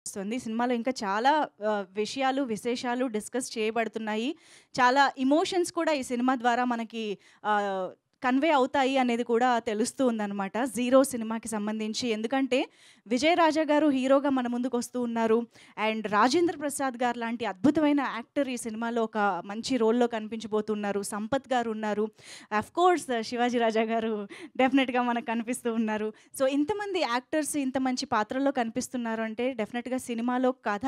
వస్తుంది. సినిమాలో ఇంకా చాలా విషయాలు, విశేషాలు డిస్కస్ చేయబడుతున్నాయి. చాలా ఎమోషన్స్ కూడా ఈ సినిమా ద్వారా మనకి ఆహ్, కన్వే అవుతాయి అనేది కూడా తెలుస్తూ ఉందనమాట. 'జీరో' సినిమాకి సంబంధించి. ఎందుకంటే విజయ్ రాజా గారు హీరోగా మన ముందుకొస్తూ ఉన్నారు. అండ్ రాజేంద్ర ప్రసాద్ గారు లాంటి అద్భుతమైన యాక్టర్ ఈ సినిమాలో ఒక మంచి రోల్‌లో కనిపించబోతున్నారు. సంపత్ గారు ఉన్నారు. అఫ్‌కోర్స్ శివాజీ రాజా గారు డెఫినెట్‌గా మనకు కనిపిస్తూ ఉన్నారు. సో, ఇంతమంది యాక్టర్స్ ఇంత మంచి పాత్రల్లో కనిపిస్తున్నారు అంటే డెఫినెట్‌గా సినిమాలో కథ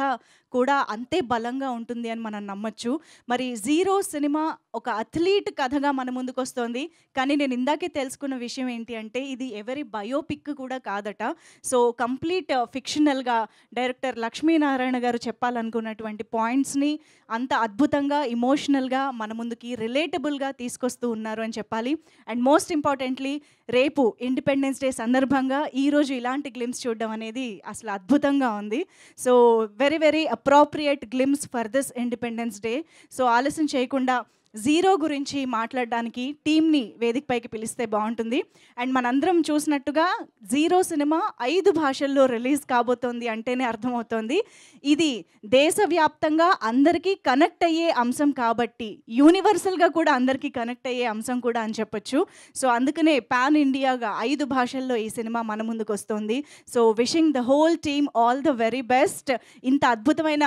కూడా అంతే బలంగా ఉంటుంది అని మనం నమ్మొచ్చు. మరి 'జీరో' సినిమా ఒక అథ్లీట్ కథగా మన ముందుకొస్తోంది. కానీ నేను ఇందాకే తెలుసుకున్న విషయం ఏంటి అంటే ఇది ఎవరి బయోపిక్ కూడా కాదట. సో, కంప్లీట్ ఫిక్షనల్‌గా డైరెక్టర్ లక్ష్మీనారాయణ గారు చెప్పాలనుకున్నటువంటి పాయింట్స్‌ని అంత అద్భుతంగా, ఎమోషనల్‌గా మన ముందుకి రిలేటబుల్‌గా తీసుకొస్తూ ఉన్నారు అని చెప్పాలి. అండ్ మోస్ట్ ఇంపార్టెంట్‌లీ రేపు ఇండిపెండెన్స్ డే సందర్భంగా ఈరోజు ఇలాంటి గ్లిమ్స్ చూడడం అనేది అసలు అద్భుతంగా ఉంది. So, very very appropriate glimpse for this independence day. So, ఆలస్యం చేయకుండా 'జీరో' గురించి మాట్లాడడానికి టీమ్‌ని వేదికపైకి పిలిస్తే బావుంటుంది. అండ్ మనందరం చూసినట్టుగా 'జీరో' సినిమా 5 భాషల్లో రిలీజ్ కాబోతోంది అంటేనే అర్థమవుతోంది. ఇది దేశవ్యాప్తంగా అందరికీ కనెక్ట్ అయ్యే అంశం కాబట్టి యూనివర్సల్‌గా కూడా అందరికీ కనెక్ట్ అయ్యే అంశం కూడా అని చెప్పొచ్చు. సో, అందుకనే పాన్ ఇండియాగా 5 భాషల్లో ఈ సినిమా మన ముందుకొస్తోంది. So, wishing the whole team all the very best. ఇంత అద్భుతమైన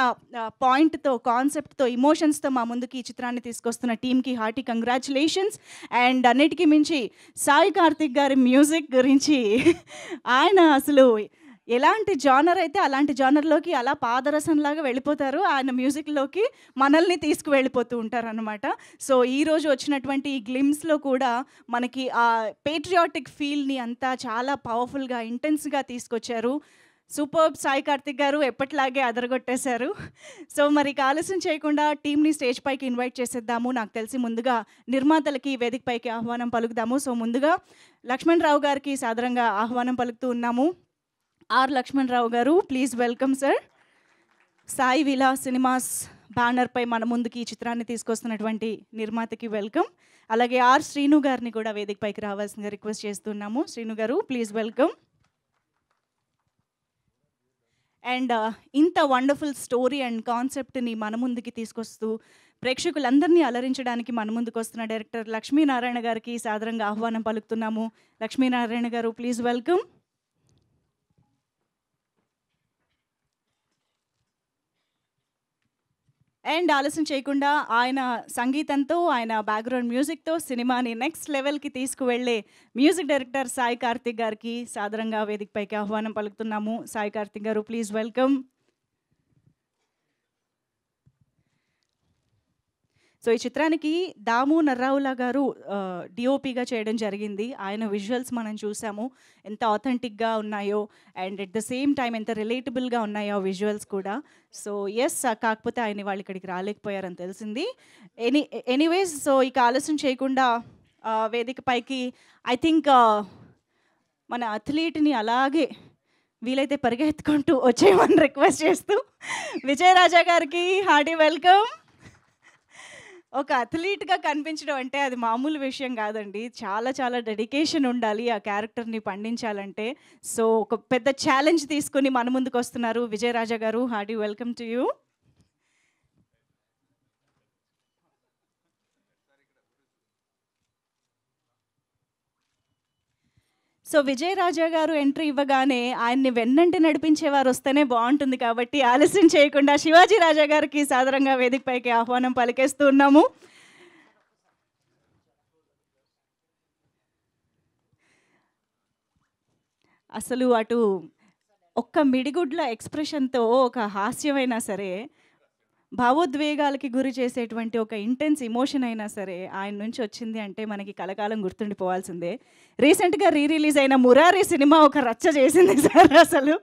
పాయింట్‌తో, కాన్సెప్ట్‌తో, ఎమోషన్స్‌తో మా ముందుకి ఈ చిత్రాన్ని తీసుకొస్తున్న టీమ్‌కి హార్టీ కంగ్రాచ్యులేషన్స్. అండ్ అన్నిటికి మించి సాయి కార్తిక్ గారి మ్యూజిక్ గురించి ఆయన అసలు ఎలాంటి జానర్ అయితే అలాంటి జానర్‌లోకి అలా పాదరసంలాగా వెళ్ళిపోతారు. ఆయన మ్యూజిక్‌లోకి మనల్ని తీసుకువెళ్ళిపోతూ ఉంటారనమాట. సో, ఈరోజు వచ్చినటువంటి ఈ గ్లిమ్స్‌లో కూడా మనకి ఆ పేట్రియాటిక్ ఫీల్‌ని అంతా చాలా పవర్‌ఫుల్‌గా, ఇంటెన్స్‌గా తీసుకొచ్చారు. సూపర్బ్ సాయి కార్తిక్ గారు ఎప్పటిలాగే అదరగొట్టేశారు. సో, మరి ఇక ఆలస్యం చేయకుండా టీమ్‌ని స్టేజ్ పైకి ఇన్వైట్ చేసేద్దాము. నాకు తెలిసి ముందుగా నిర్మాతలకి వేదిక పైకి ఆహ్వానం పలుకుదాము. సో, ముందుగా లక్ష్మణరావు గారికి సాదరంగా ఆహ్వానం పలుకుతూ ఉన్నాము. లక్ష్మణరావు గారు please welcome sir. Sai Vilas cinemas బ్యానర్‌పై మన ముందుకి ఈ చిత్రాన్ని తీసుకొస్తున్నటువంటి నిర్మాతకి వెల్కమ్. అలాగే శ్రీను గారిని కూడా వేదిక పైకి రావాల్సిందిగా రిక్వెస్ట్ చేస్తున్నాము. శ్రీను గారు ప్లీజ్ వెల్కమ్. అండ్ ఇంత వండర్ఫుల్ స్టోరీ అండ్ కాన్సెప్ట్‌ని మన ముందుకి తీసుకొస్తూ ప్రేక్షకులందరినీ అలరించడానికి మన ముందుకొస్తున్న డైరెక్టర్ లక్ష్మీనారాయణ గారికి సాదరంగా ఆహ్వానం పలుకుతున్నాము. లక్ష్మీనారాయణ గారు ప్లీజ్ వెల్కమ్. అండ్ ఆలస్యం చేయకుండా ఆయన సంగీతంతో, ఆయన బ్యాక్‌గ్రౌండ్ మ్యూజిక్‌తో సినిమాని నెక్స్ట్ లెవెల్‌కి తీసుకువెళ్ళే మ్యూజిక్ డైరెక్టర్ సాయి కార్తిక్ గారికి సాదరంగా వేదికపైకి ఆహ్వానం పలుకుతున్నాము. సాయి కార్తిక్ గారు ప్లీజ్ వెల్కమ్. సో, ఈ చిత్రానికి దాము నర్రావుల గారు డీఓపీగా చేయడం జరిగింది. ఆయన విజువల్స్ మనం చూసాము. ఎంత ఆథెంటిక్‌గా ఉన్నాయో and at the same time ఎంత రిలేటబుల్‌గా ఉన్నాయో విజువల్స్ కూడా. సో, యెస్ కాకపోతే ఆయన ఇవాళ ఇక్కడికి రాలేకపోయారని తెలిసింది. ఎనీవేస్ సో, ఇక ఆలస్యం చేయకుండా వేదిక పైకి ఐ థింక్ మన అథ్లీట్‌ని అలాగే వీలైతే పరిగెత్తుకుంటూ వచ్చేయమని రిక్వెస్ట్ చేస్తూ విజయ్ రాజా గారికి హార్టీ వెల్కమ్. ఒక అథ్లీట్‌గా కనిపించడం అంటే అది మామూలు విషయం కాదండి. చాలా చాలా డెడికేషన్ ఉండాలి ఆ క్యారెక్టర్‌ని పండించాలంటే. సో, ఒక పెద్ద ఛాలెంజ్ తీసుకొని మన ముందుకొస్తున్నారు విజయ్ రాజా గారు. Hearty welcome to you. So, Vijay Raja గారు ఎంట్రీ ఇవ్వగానే ఆయన్ని వెన్నంటి నడిపించేవారు వస్తేనే బావుంటుంది కాబట్టి ఆలస్యం చేయకుండా శివాజీ రాజా గారికి సాదరంగా వేదికపైకి ఆహ్వానం పలికేస్తూ ఉన్నాము. అసలు అటు ఒక్క మిడిగుడ్ల ఎక్స్‌ప్రెషన్‌తో ఒక హాస్యమైనా సరే, భావోద్వేగాలకి గురి చేసేటువంటి ఒక ఇంటెన్స్ ఎమోషన్ అయినా సరే, ఆయన నుంచి వచ్చింది అంటే మనకి కలకాలం గుర్తుండిపోవాల్సిందే. రీసెంట్‌గా రిలీజ్ అయిన 'మురారి' సినిమా ఒక రచ్చ చేసింది సార్ అసలు.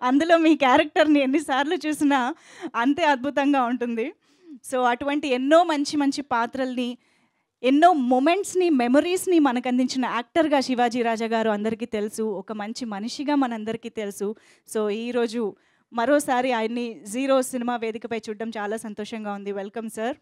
అందులో మీ క్యారెక్టర్‌ని ఎన్ని సార్లు చూసినా అంతే అద్భుతంగా ఉంటుంది. సో, అటువంటి ఎన్నో మంచి మంచి పాత్రల్ని ఎన్నో మొమెంట్స్‌ని, మెమోరీస్‌ని మనకందించిన యాక్టర్‌గా శివాజీ రాజా గారు అందరికీ తెలుసు. ఒక మంచి మనిషిగా మనందరికీ తెలుసు. సో, ఈరోజు మరోసారి ఆయన్ని 'జీరో' సినిమా వేదికపై చూడడం చాలా సంతోషంగా ఉంది. Welcome sir.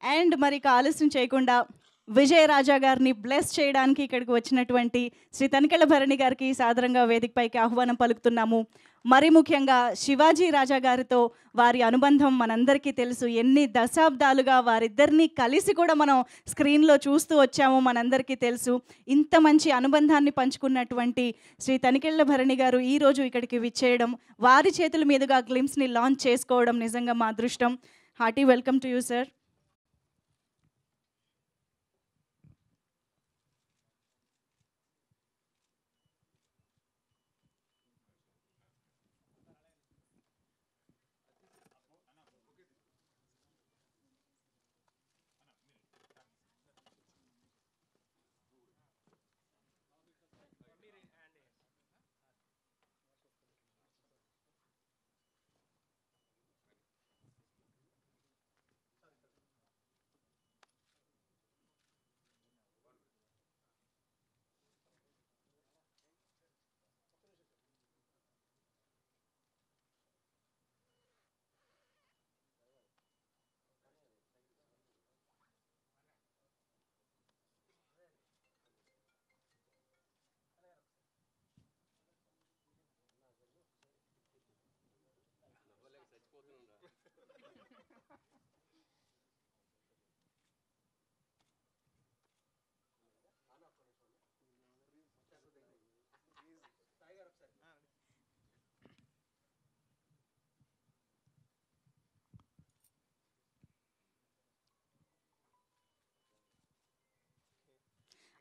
అండ్ మరి ఇక ఆలస్యం చేయకుండా విజయ రాజా గారిని బ్లెస్ చేయడానికి ఇక్కడికి వచ్చినటువంటి శ్రీ తనికెళ్ళ భరణి గారికి సాదరంగా వేదికపైకి ఆహ్వానం పలుకుతున్నాము. మరి ముఖ్యంగా శివాజీ రాజా గారితో వారి అనుబంధం మనందరికీ తెలుసు. ఎన్ని దశాబ్దాలుగా వారిద్దరిని కలిసి కూడా మనం స్క్రీన్లో చూస్తూ వచ్చాము, మనందరికీ తెలుసు. ఇంత మంచి అనుబంధాన్ని పంచుకున్నటువంటి శ్రీ తనికెళ్ళ భరణి గారు ఈరోజు ఇక్కడికి విచ్చేయడం, వారి చేతుల మీదుగా గ్లిమ్స్ని లాంచ్ చేసుకోవడం నిజంగా మా అదృష్టం. Hearty welcome to you sir.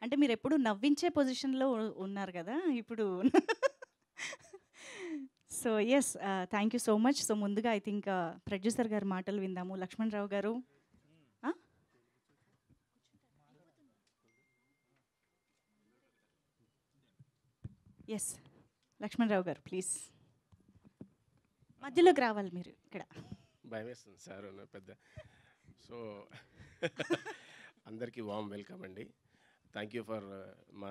అంటే మీరు ఎప్పుడు నవ్వించే పొజిషన్లో ఉన్నారు కదా ఇప్పుడు. So yes, thank you so much. So ముందుగా ఐ థింక్ ప్రొడ్యూసర్ గారి మాటలు విందాము. లక్ష్మణ్ రావు గారు. ఎస్, లక్ష్మణ్ రావు గారు ప్లీజ్ మధ్యలోకి రావాలి మీరు. ఇక్కడ భయం వేస్తుంది సార్ పెద్ద. సో అందరికీ వామ్ వెల్కమ్ అండి. థ్యాంక్ యూ ఫర్ మా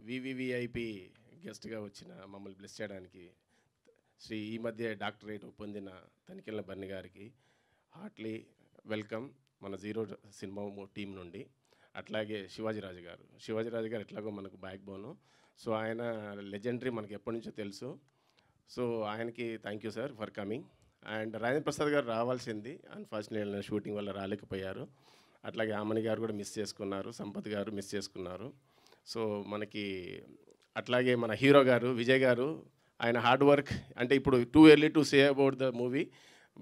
వివివిఐపి గెస్ట్గా వచ్చిన మమ్మల్ని బ్లెస్ చేయడానికి శ్రీ ఈ మధ్య డాక్టరేట్ పొందిన తనికెళ్ళ భరణి గారికి హార్ట్లీ వెల్కమ్ మన జీరో సినిమా టీం నుండి. అట్లాగే శివాజీరాజు గారు ఎట్లాగో మనకు బ్యాక్ బోను. సో ఆయన లెజెండరీ మనకి ఎప్పటి నుంచో తెలుసు. సో ఆయనకి thank you sir for coming. And Rajendra Prasad గారు రావాల్సింది, అన్ఫార్చునేట్లీ షూటింగ్ వల్ల రాలేకపోయారు. అట్లాగే ఆమని గారు కూడా మిస్ చేసుకున్నారు, సంపత్ గారు మిస్ చేసుకున్నారు. సో మనకి అట్లాగే మన హీరో గారు విజయ్ గారు, ఆయన హార్డ్ వర్క్ అంటే ఇప్పుడు too early to say about the movie,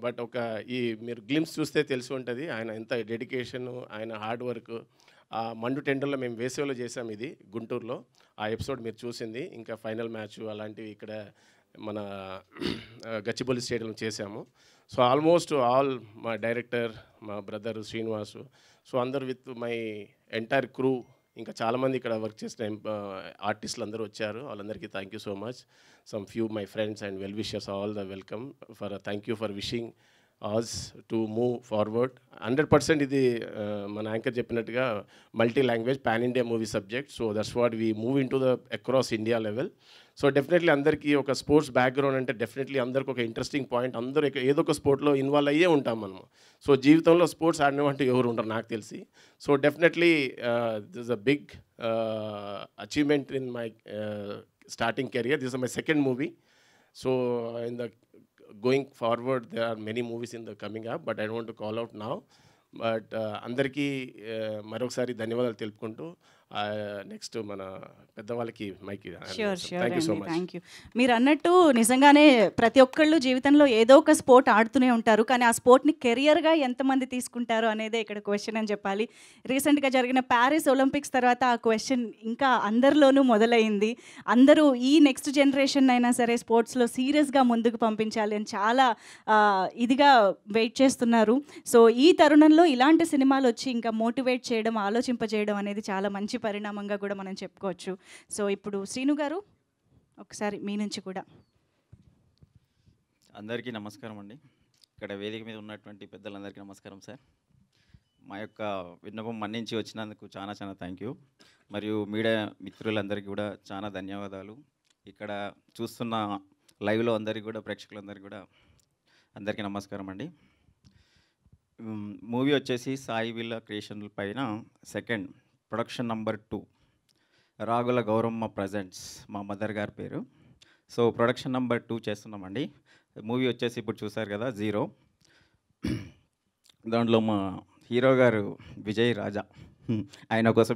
but ఒక ఈ మీరు గ్లిమ్స్ చూస్తే తెలిసి ఉంటుంది ఆయన ఎంత డెడికేషను, ఆయన హార్డ్ వర్క్. ఆ మండు టెండర్లో మేము వేసవిలో చేసాం, ఇది గుంటూరులో. ఆ ఎపిసోడ్ మీరు చూసింది. ఇంకా ఫైనల్ మ్యాచ్ అలాంటివి ఇక్కడ మన గచ్చిబౌలి స్టేడియంలో చేశాము. సో ఆల్మోస్ట్ ఆల్ మా డైరెక్టర్, మా బ్రదర్ శ్రీనివాసు, సో అందరు విత్ మై ఎంటైర్ క్రూ, ఇంకా చాలామంది ఇక్కడ వర్క్ చేసిన ఆర్టిస్టులు అందరూ వచ్చారు. వాళ్ళందరికీ thank you so much. Some few my friends and well wishers, all the welcome for thank you for wishing us to move forward. 100% ఇది మన యాంకర్ చెప్పినట్టుగా multi language pan India movie subject. So that's what we move in to the across India level. So definitely అందరికీ ఒక sports background అంటే definitely అందరికి ఒక interesting point. అందరూ ఏదో ఒక స్పోర్ట్లో ఇన్వాల్వ్ అయ్యే ఉంటాం మనము. సో జీవితంలో స్పోర్ట్స్ ఆడినవంటే ఎవరు ఉంటారు నాకు తెలిసి. So definitely this a big achievement in my starting career. This is my second movie. So in the going forward, there are many movies in the coming up, but I don't want to call out now. But అందరికీ మరొకసారి ధన్యవాదాలు తెలుపుకుంటూ next మన పెద్దవాళ్ళకి mic. Thank you so much. Thank you. మీరు అన్నట్టు నిజంగానే ప్రతి ఒక్కళ్ళు జీవితంలో ఏదో ఒక స్పోర్ట్ ఆడుతూనే ఉంటారు, కానీ ఆ స్పోర్ట్ని కెరియర్గా ఎంతమంది తీసుకుంటారు అనేదే ఇక్కడ క్వశ్చన్ అని చెప్పాలి. రీసెంట్గా జరిగిన ప్యారిస్ ఒలింపిక్స్ తర్వాత ఆ క్వశ్చన్ ఇంకా అందరిలోనూ మొదలైంది. అందరూ ఈ నెక్స్ట్ జనరేషన్ అయినా సరే స్పోర్ట్స్లో సీరియస్గా ముందుకు పంపించాలి అని చాలా ఇదిగా వెయిట్ చేస్తున్నారు. సో ఈ తరుణంలో ఇలాంటి సినిమాలు వచ్చి ఇంకా మోటివేట్ చేయడం, ఆలోచింపజేయడం అనేది చాలా మంచి పరిణామంగా కూడా మనం చెప్పుకోవచ్చు. సో ఇప్పుడు శ్రీను గారు ఒకసారి మీ నుంచి కూడా. అందరికీ నమస్కారం అండి. ఇక్కడ వేదిక మీద ఉన్నటువంటి పెద్దలందరికీ నమస్కారం సార్. మా యొక్క విన్నపం మన్నించి వచ్చినందుకు చాలా చాలా థ్యాంక్ యూ. మరియు మీడియా మిత్రులందరికీ కూడా చాలా ధన్యవాదాలు. ఇక్కడ చూస్తున్న లైవ్లో అందరికీ కూడా, ప్రేక్షకులందరికీ కూడా అందరికీ నమస్కారం అండి. మూవీ వచ్చేసి సాయి విల్ల క్రియేషన్ల పైన second production number 2 Ragula Gowramma presents మా మదర్ గారి పేరు. సో ప్రొడక్షన్ నంబర్ 2 చేస్తున్నామండి. మూవీ వచ్చేసి ఇప్పుడు చూసారు కదా, 0. దాంట్లో మా హీరో గారు విజయ్ రాజా, ఆయన కోసం